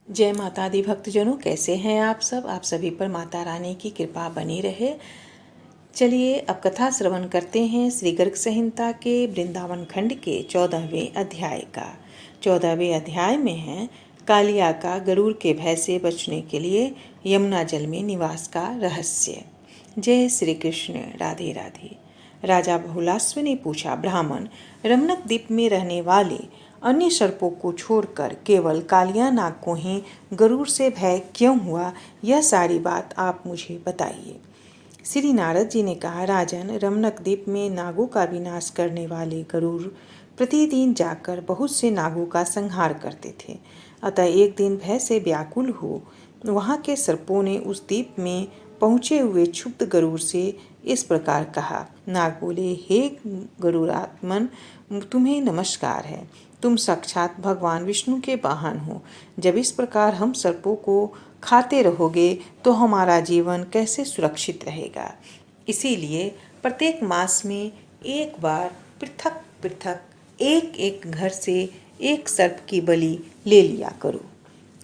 जय माता दी भक्तजनों, कैसे हैं आप सब। आप सभी पर माता रानी की कृपा बनी रहे। चलिए अब कथा श्रवण करते हैं श्री गर्ग संहिता के वृंदावन खंड के 14वें अध्याय का। 14वें अध्याय में है कालिया का गरुड़ के भय से बचने के लिए यमुना जल में निवास का रहस्य। जय श्री कृष्ण। राधे राधे। राजा बहुलास्व ने पूछा, ब्राह्मण, रमणक द्वीप में रहने वाले अन्य सर्पों को छोड़कर केवल कालिया नाग को ही गरुड़ से भय क्यों हुआ? यह सारी बात आप मुझे बताइए। श्री नारद जी ने कहा, राजन, रमणक द्वीप में नागों का विनाश करने वाले गरुड़ प्रतिदिन जाकर बहुत से नागों का संहार करते थे। अतः एक दिन भय से व्याकुल हो वहाँ के सर्पों ने उस द्वीप में पहुँचे हुए क्षुब्ध गरुड़ से इस प्रकार कहा। नाग बोले, हे गरुड़ात्मन, तुम्हें नमस्कार है। तुम साक्षात भगवान विष्णु के वाहन हो। जब इस प्रकार हम सर्पों को खाते रहोगे तो हमारा जीवन कैसे सुरक्षित रहेगा? इसीलिए प्रत्येक मास में एक बार पृथक पृथक एक एक घर से एक सर्प की बलि ले लिया करो।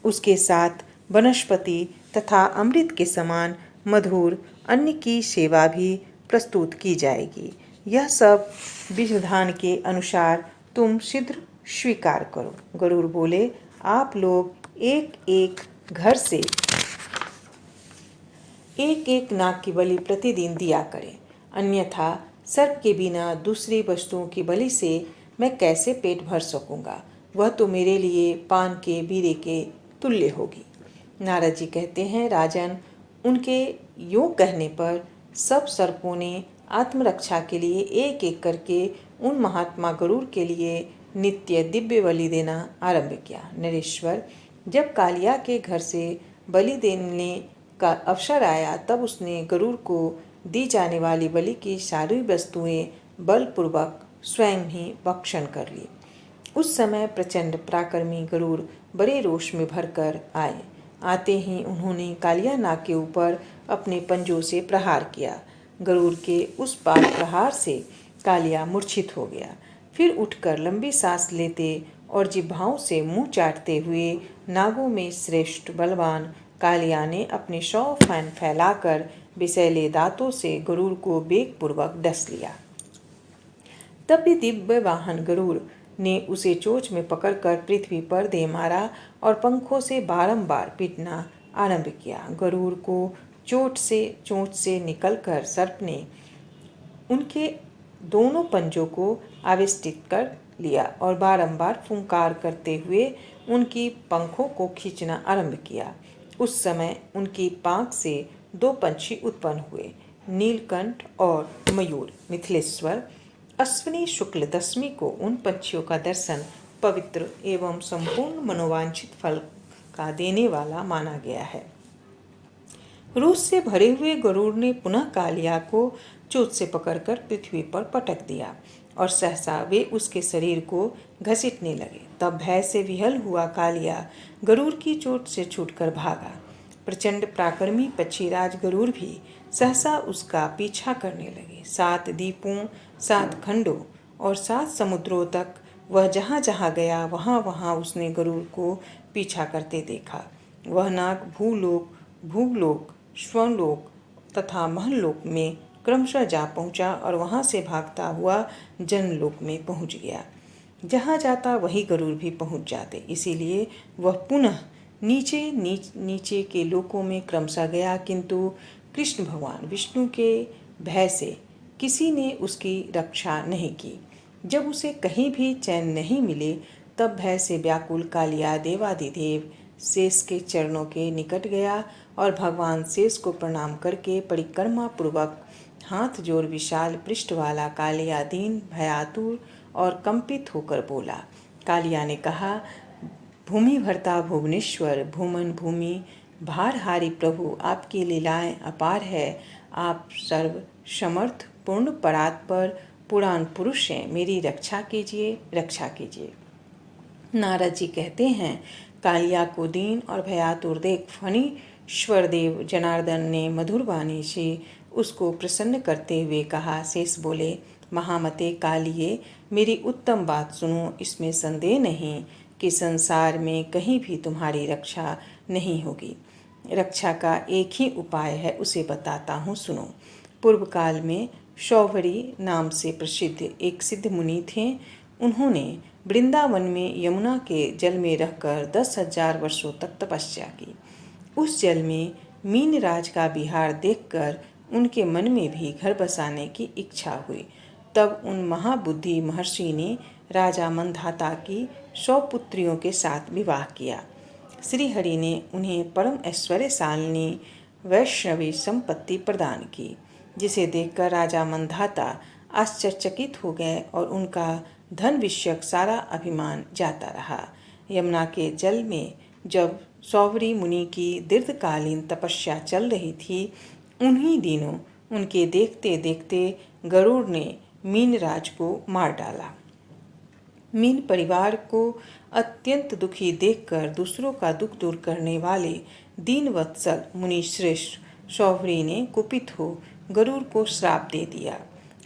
उसके साथ वनस्पति तथा अमृत के समान मधुर अन्न की सेवा भी प्रस्तुत की जाएगी। यह सब विधान के अनुसार तुम शीघ्र स्वीकार करो। गरुड़ बोले, आप लोग एक एक घर से एक एक नाग की बलि प्रतिदिन दिया करें, अन्यथा सर्प के बिना दूसरी वस्तुओं की बलि से मैं कैसे पेट भर सकूंगा? वह तो मेरे लिए पान के बीरे के तुल्य होगी। नारद जी कहते हैं, राजन, उनके योग कहने पर सब सर्पों ने आत्मरक्षा के लिए एक एक करके उन महात्मा गरुड़ के लिए नित्य दिव्य बलि देना आरंभ किया। नरेश्वर, जब कालिया के घर से बलि देने का अवसर आया तब उसने गरुड़ को दी जाने वाली बलि की सारी वस्तुएं बलपूर्वक स्वयं ही भक्षण कर ली। उस समय प्रचंड पराक्रमी गरुड़ बड़े रोष में भरकर आए। आते ही उन्होंने कालिया नाग के ऊपर अपने पंजों से प्रहार किया। गरुड़ के उस बार प्रहार से कालिया मूर्छित हो गया। फिर उठकर लंबी सांस लेते और जिह्वाओं से मुंह चाटते हुए नागों में श्रेष्ठ बलवान कालिया ने अपने 100 फन फैलाकर विषैले दांतों से गरुड़ को वेगपूर्वक डस लिया। तब भी दिव्य वाहन गरुड़ ने उसे चोंच में पकड़कर पृथ्वी पर दे मारा और पंखों से बारंबार पीटना आरंभ किया। गरुड़ को चोंच से निकलकर सर्प ने उनके दोनों पंजों को आविष्टित कर लिया और बारंबार फुंकार करते हुए उनकी पंखों को खींचना आरंभ किया। उस समय उनकी पांख से 2 पंछी उत्पन्न हुए, नीलकंठ और मयूर। मिथिलेश्वर, अश्विनी शुक्ल दशमी को उन पंछियों का दर्शन पवित्र एवं संपूर्ण मनोवांछित फल का देने वाला माना गया है। रोष से भरे हुए गरुड़ ने पुनः कालिया को चोंच से पकड़कर पृथ्वी पर पटक दिया और सहसा वे उसके शरीर को घसीटने लगे। तब भय से विहल हुआ कालिया गरुड़ की चोट से छूटकर भागा। प्रचंड पराक्रमी पक्षीराज गरुड़ भी सहसा उसका पीछा करने लगे। 7 द्वीपों, 7 खंडों और 7 समुद्रों तक वह जहाँ जहाँ गया वहाँ वहाँ उसने गरुड़ को पीछा करते देखा। वह नाग भूलोक, भूलोक, स्वलोक तथा महलोक में क्रमशः जा पहुँचा और वहाँ से भागता हुआ जनलोक में पहुँच गया। जहाँ जाता वही गरुड़ भी पहुँच जाते, इसीलिए वह पुनः नीचे के लोकों में क्रमशः गया, किंतु कृष्ण भगवान विष्णु के भय से किसी ने उसकी रक्षा नहीं की। जब उसे कहीं भी चैन नहीं मिले तब भय से व्याकुल कालिया देवादिदेव शेष के चरणों के निकट गया और भगवान शेष को प्रणाम करके परिक्रमा पूर्वक हाथ जोड़ विशाल पृष्ठ वाला कालिया दीन, भयातुर और कंपित होकर बोला। कालिया ने कहा, भूमि भरता भुवनेश्वर, भूमन भूमि भारहारी प्रभु, आपकी लीलाएं अपार है। आप सर्व समर्थ पूर्ण परात्पर पुराण पुरुष हैं। मेरी रक्षा कीजिए, रक्षा कीजिए। नारद जी कहते हैं, कालिया को दीन और भयातुर देख फणीश्वर देव जनार्दन ने मधुर वाणी से उसको प्रसन्न करते हुए कहा। शेष बोले, महामते कालिये, मेरी उत्तम बात सुनो, इसमें संदेह नहीं कि संसार में कहीं भी तुम्हारी रक्षा नहीं होगी। रक्षा का एक ही उपाय है, उसे बताता हूँ, सुनो। पूर्व काल में शौवरी नाम से प्रसिद्ध एक सिद्ध मुनि थे। उन्होंने वृंदावन में यमुना के जल में रहकर 10,000 वर्षों तक तपस्या की। उस जल में मीनराज का विहार देखकर उनके मन में भी घर बसाने की इच्छा हुई। तब उन महाबुद्धि महर्षि ने राजा मंधाता की 100 पुत्रियों के साथ विवाह किया। श्रीहरि ने उन्हें परम ऐश्वर्यशालिनी वैष्णवी संपत्ति प्रदान की, जिसे देखकर राजा मंधाता आश्चर्यचकित हो गए और उनका धन विषयक सारा अभिमान जाता रहा। यमुना के जल में जब शौवरी मुनि की दीर्घकालीन तपस्या चल रही थी, उन्हीं दिनों उनके देखते देखते गरुड़ ने मीनराज को मार डाला। मीन परिवार को अत्यंत दुखी देखकर दूसरों का दुख दूर करने वाले दीनवत्सल मुनि श्रेष्ठ शौवरी ने कुपित हो गरुड़ को श्राप दे दिया।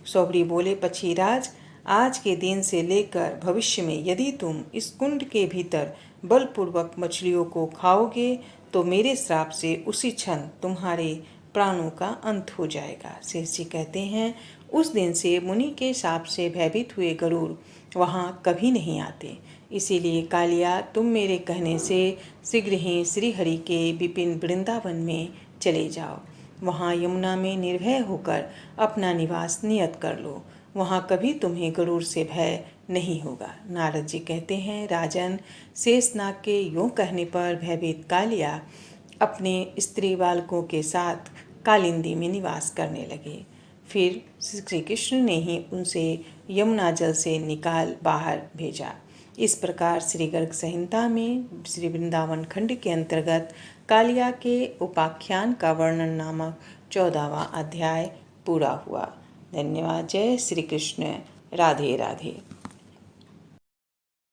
शौवरी बोले, पक्षीराज, आज के दिन से लेकर भविष्य में यदि तुम इस कुंड के भीतर बलपूर्वक मछलियों को खाओगे तो मेरे श्राप से उसी क्षण तुम्हारे प्राणों का अंत हो जाएगा। शेष जी कहते हैं, उस दिन से मुनि के शाप से भयभीत हुए गरुड़ वहाँ कभी नहीं आते। इसीलिए कालिया, तुम मेरे कहने से शीघ्र ही श्रीहरि के विपिन वृंदावन में चले जाओ। वहाँ यमुना में निर्भय होकर अपना निवास नियत कर लो। वहाँ कभी तुम्हें गरुड़ से भय नहीं होगा। नारद जी कहते हैं, राजन, शेषनाग के यों कहने पर भयभीत कालिया अपने स्त्री बालकों के साथ कालिंदी में निवास करने लगे। फिर श्री कृष्ण ने ही उनसे यमुना जल से निकाल बाहर भेजा। इस प्रकार श्री गर्ग संहिता में श्री वृंदावन खंड के अंतर्गत कालिया के उपाख्यान का वर्णन नामक 14वां अध्याय पूरा हुआ। धन्यवाद। जय श्री कृष्ण। राधे राधे।